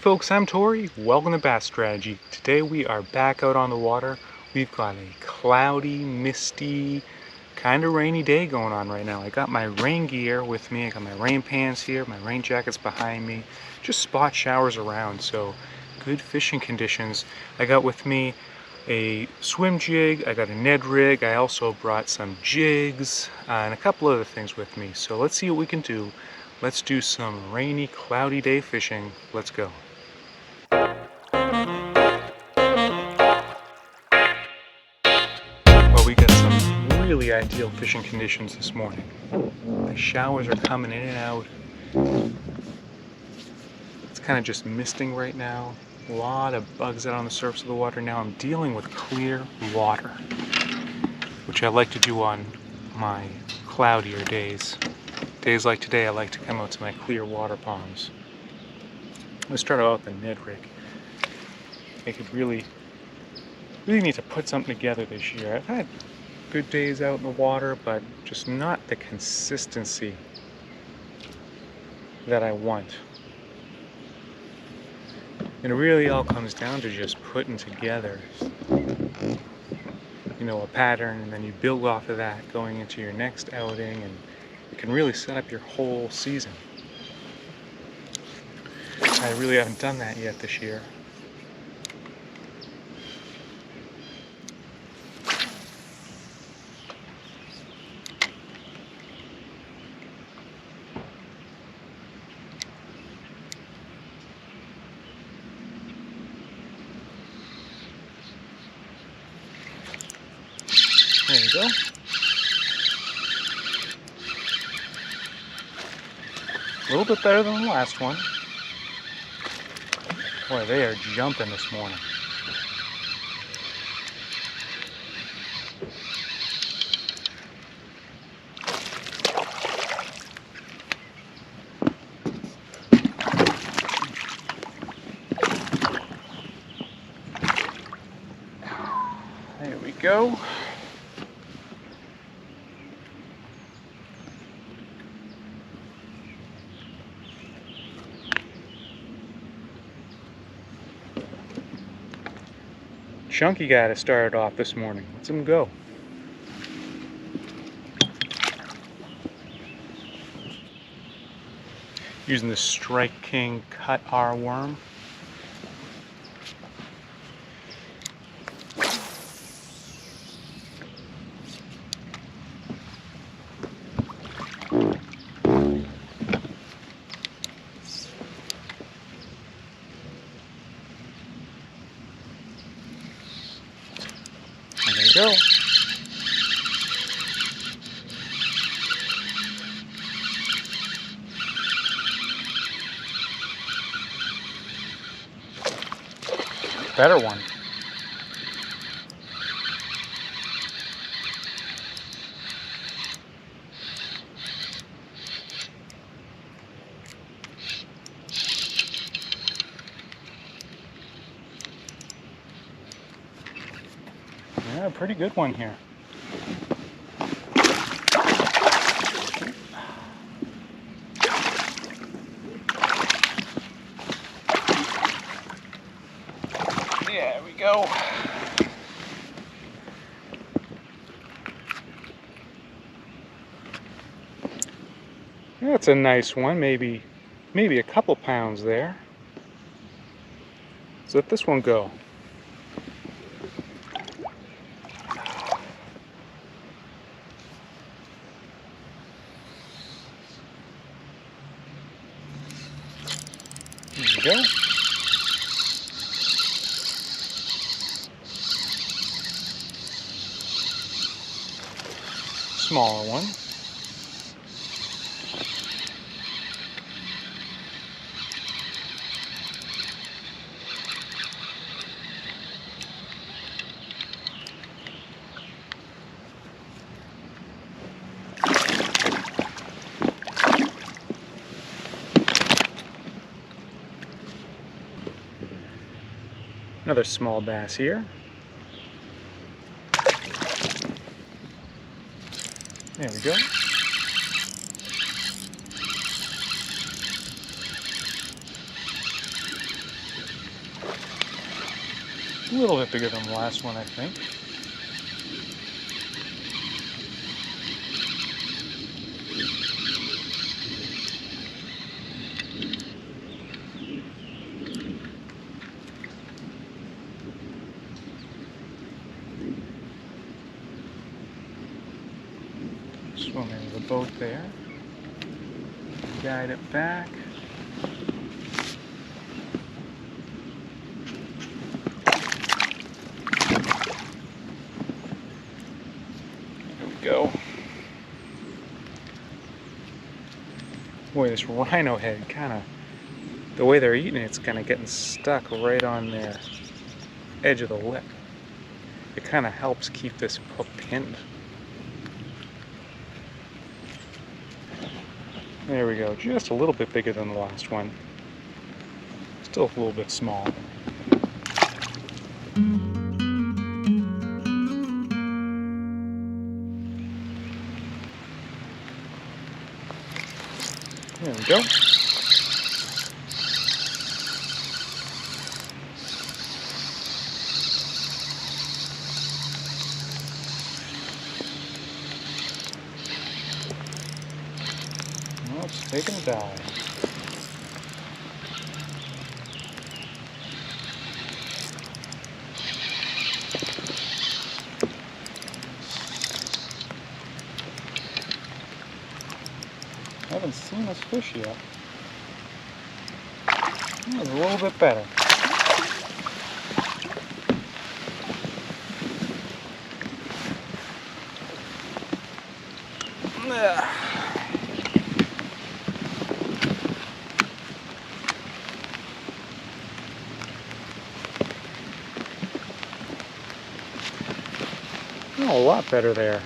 Folks, I'm Tori. Welcome to Bass Strategy. Today we are back out on the water. We've got a cloudy, misty, kind of rainy day going on right now. I got my rain gear with me. I got my rain pants here, my rain jacket's behind me. Just spot showers around, so good fishing conditions. I got with me a swim jig, I got a Ned Rig, I also brought some jigs and a couple other things with me. So let's see what we can do. Let's do some rainy, cloudy day fishing. Let's go. Well, we got some really ideal fishing conditions this morning. The showers are coming in and out. It's kind of just misting right now. A lot of bugs out on the surface of the water now. I'm dealing with clear water, which I like to do on my cloudier days. Days like today, I like to come out to my clear water ponds. Let's start out with the Ned Rig. I could really need to put something together this year. I've had good days out in the water, but just not the consistency that I want. And it really all comes down to just putting together, a pattern, and then you build off of that going into your next outing, and it can really set up your whole season. I really haven't done that yet this year. There you go. A little bit better than the last one. Boy, they are jumping this morning. There we go. Chunky guy to start it off this morning. Let's him go. Using the Strike King Cut R worm. There you go. Better one. Yeah, pretty good one here. There we go. That's a nice one, maybe a couple pounds there. So let this one go. There you go. Smaller one. Another small bass here. There we go. A little bit bigger than the last one, I think. Swim into the boat there. Guide it back. There we go. Boy, this rhino head kind of, the way they're eating it's kind of getting stuck right on their edge of the lip. It kind of helps keep this hook pinned. There we go, just a little bit bigger than the last one. Still a little bit small. There we go. Well, it's taking a dive. I haven't seen this fish yet. That was a little bit better. Oh, a lot better there.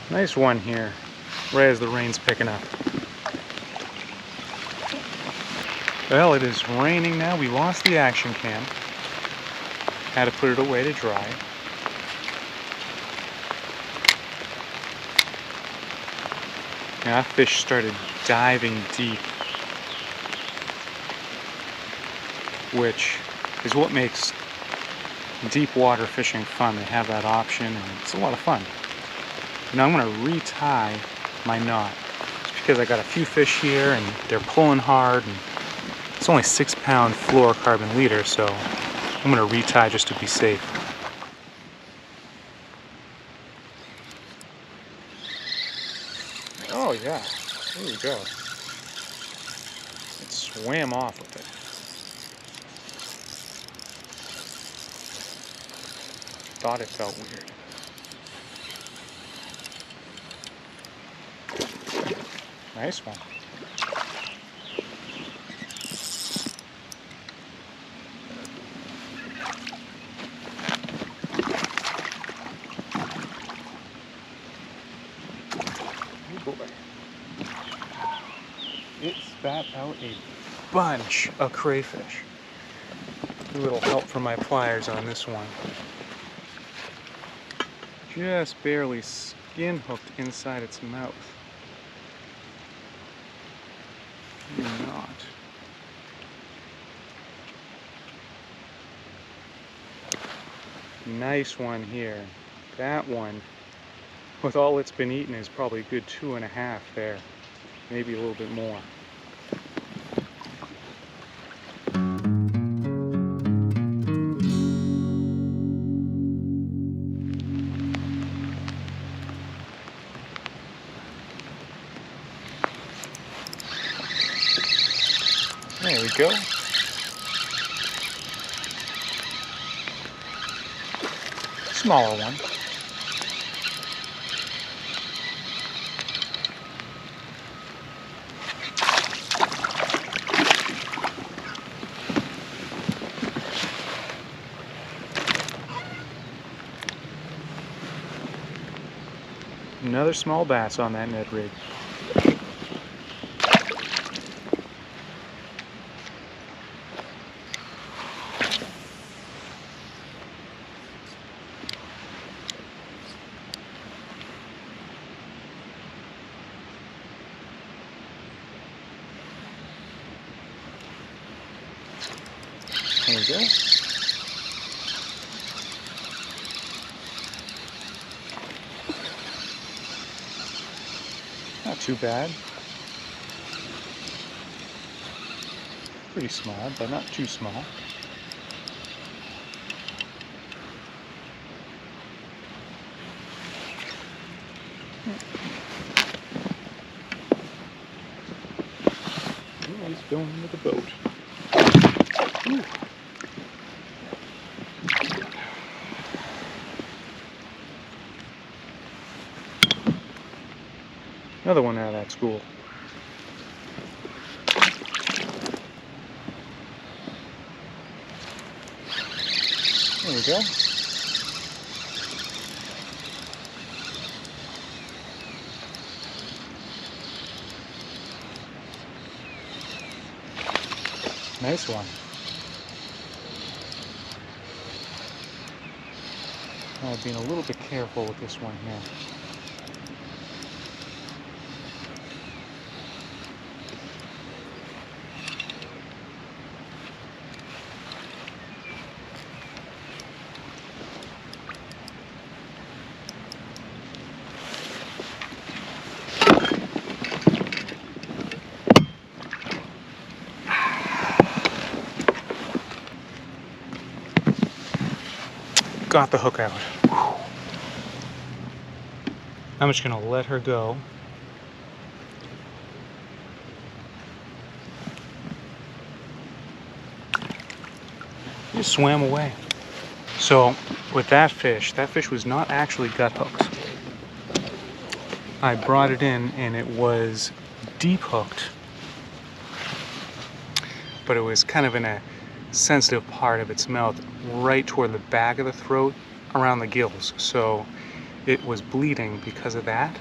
Nice one here, right as the rain's picking up. Well, it is raining now. We lost the action cam. Had to put it away to dry. Now that fish started diving deep, which is what makes deep water fishing fun. They have that option and it's a lot of fun. Now I'm going to retie my knot. It's because I got a few fish here and they're pulling hard, and it's only 6-pound fluorocarbon leader, so I'm going to retie just to be safe. Oh yeah, there we go. It swam off with it. Thought it felt weird. Nice one. Oh boy. It spat out a bunch of crayfish. A little help from my pliers on this one. Just barely skin hooked inside its mouth. Not. Nice one here. That one, with all it's been eating, is probably a good 2.5 there. Maybe a little bit more. There we go. Smaller one. Another small bass on that Ned Rig. There we go. Not too bad. Pretty small, but not too small. Oh, he's going into the boat. Ooh. Another one out of that school. There we go. Nice one. I've been a little bit careful with this one here. Got the hook out. Whew. I'm just gonna let her go. Just swam away. So with that fish was not actually gut hooked. I brought it in and it was deep hooked, but it was kind of in a sensitive part of its mouth, right toward the back of the throat, around the gills. So it was bleeding because of that.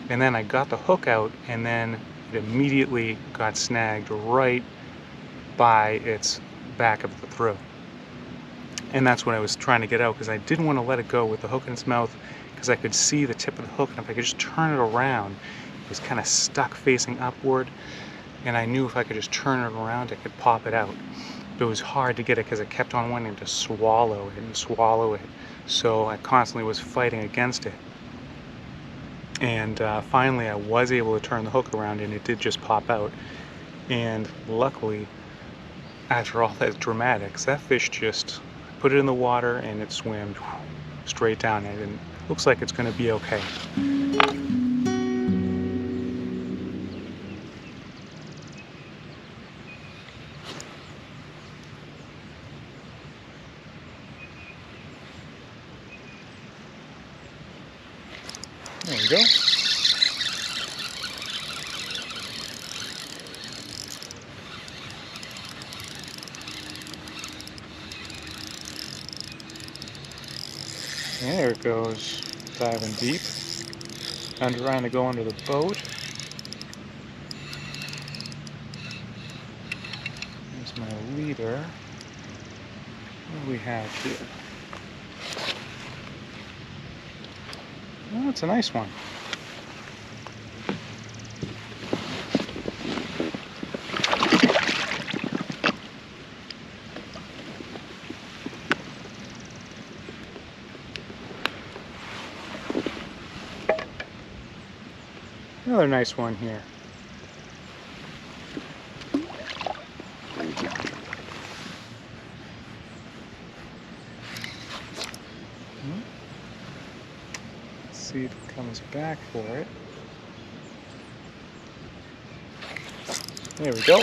And then I got the hook out, and then it immediately got snagged right by its back of the throat. And that's what I was trying to get out, because I didn't want to let it go with the hook in its mouth, because I could see the tip of the hook, and if I could just turn it around, it was kind of stuck facing upward, and I knew if I could just turn it around, I could pop it out. But it was hard to get it because it kept on wanting to swallow it and swallow it. So I constantly was fighting against it. And finally I was able to turn the hook around and it did just pop out. And luckily, after all that dramatics, that fish just put it in the water and it swam straight down it. And it looks like it's going to be okay. There we go. There it goes, diving deep. I'm trying to go under the boat. There's my leader. What do we have here? Oh, it's a nice one. Another nice one here. Let's see if it comes back for it. There we go.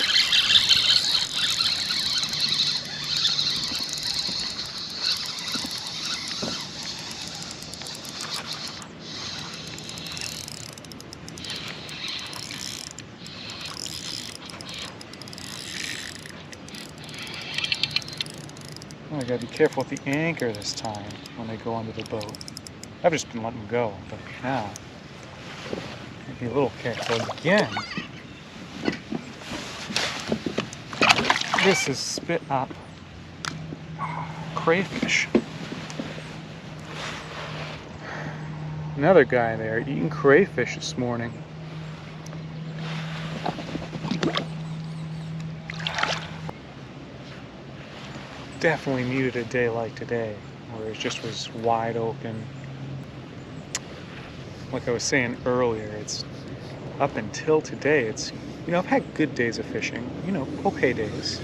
Oh, I gotta be careful with the anchor this time when they go under the boat. I've just been letting them go, but now I'll be a little careful again. This is spit up crayfish. Another guy there eating crayfish this morning. definitely needed a day like today, where it just was wide open. Like I was saying earlier, it's up until today, I've had good days of fishing, okay days,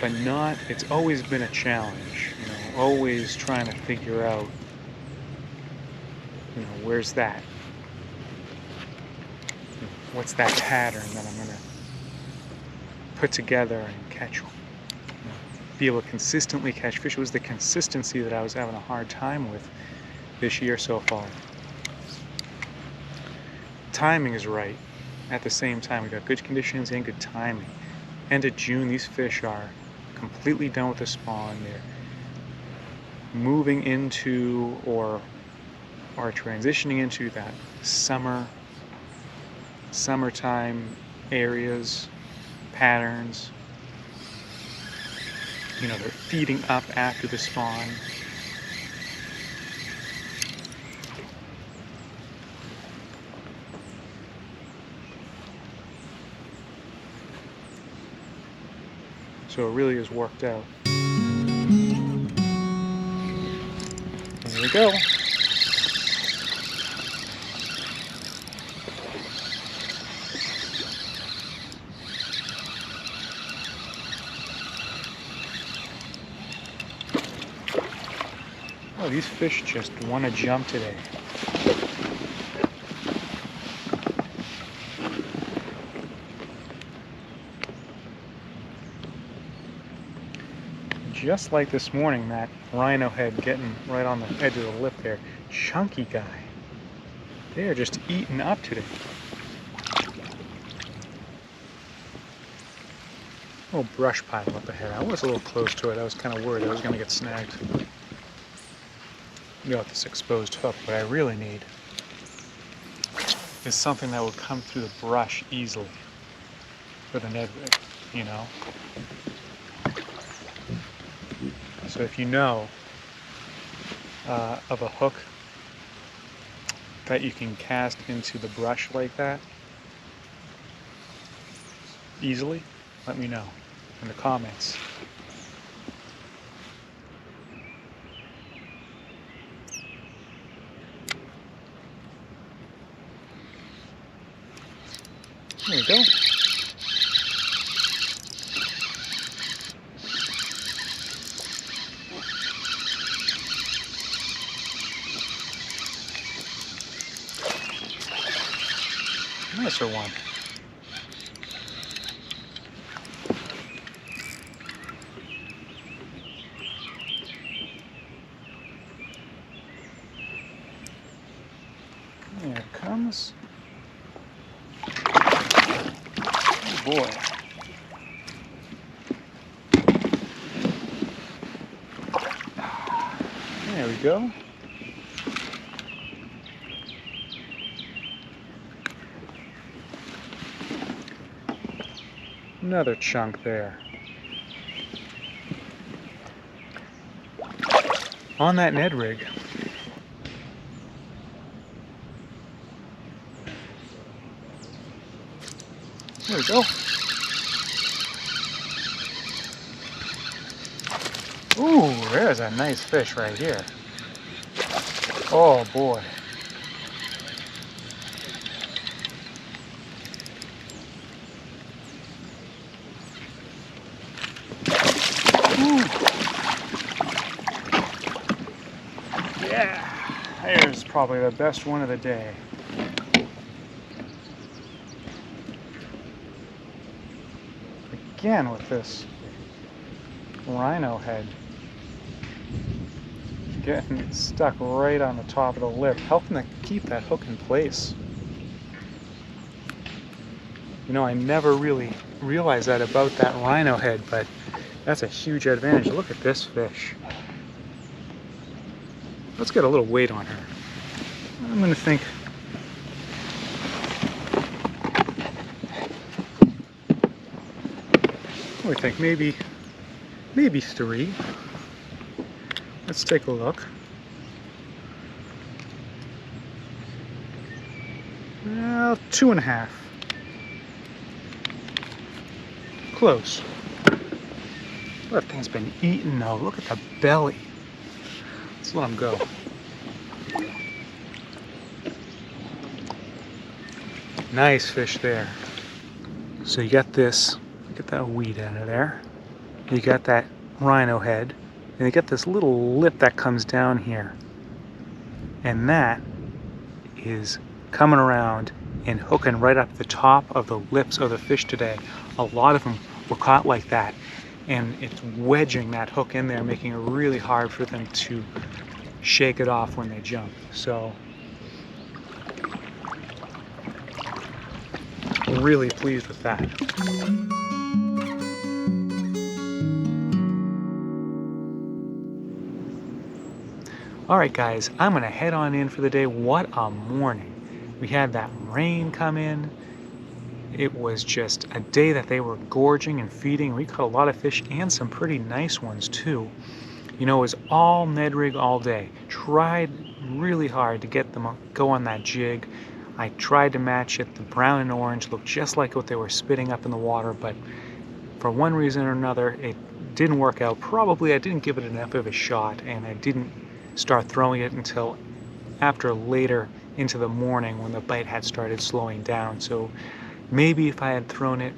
but it's always been a challenge, always trying to figure out, where's that? What's that pattern that I'm going to put together and catch, be able to consistently catch fish? It was the consistency that I was having a hard time with this year so far. Timing is right. At the same time, we got good conditions and good timing. End of June, these fish are completely done with the spawn. They're moving into or transitioning into that summertime areas, patterns. They're feeding up after the spawn. So it really has worked out. There we go. Oh, these fish just want to jump today. Just like this morning, that rhino head getting right on the edge of the lip there. Chunky guy. They are just eating up today. Little brush pile up ahead. I was a little close to it. I was kind of worried I was going to get snagged. Got this exposed hook. What I really need is something that would come through the brush easily for the Ned Rig, So if you know of a hook that you can cast into the brush like that easily, let me know in the comments. There we go. Nicer one. There it comes. Oh boy. There we go. Another chunk there. On that Ned Rig. There we go. Ooh, there's a nice fish right here. Oh boy. Ooh. Yeah, there's probably the best one of the day. Again with this rhino head getting stuck right on the top of the lip, helping to keep that hook in place. I never really realized that about that rhino head, but that's a huge advantage. Look at this fish. Let's get a little weight on her. I'm going to think maybe 3. Let's take a look. Well, 2.5. Close. That thing's been eaten though. Look at the belly. Let's let him go. Nice fish there. So you got this, get that weed out of there. You got that rhino head, and you got this little lip that comes down here. And that is coming around and hooking right up the top of the lips of the fish today. A lot of them were caught like that, and it's wedging that hook in there, making it really hard for them to shake it off when they jump. So really pleased with that. All right, guys, I'm gonna head on in for the day. What a morning. We had that rain come in. It was just a day that they were gorging and feeding. We caught a lot of fish and some pretty nice ones too. You know, it was all Ned Rig all day. Tried really hard to get them go on that jig. I tried to match it. The brown and orange looked just like what they were spitting up in the water, but for one reason or another, it didn't work out. Probably I didn't give it enough of a shot, and I didn't start throwing it until after later into the morning when the bite had started slowing down. So maybe if I had thrown it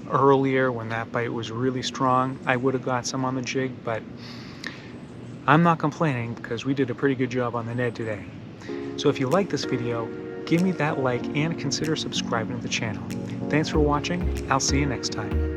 earlier when that bite was really strong, I would have got some on the jig, but I'm not complaining because we did a pretty good job on the Ned today. So if you like this video, give me that like and consider subscribing to the channel. Thanks for watching. I'll see you next time.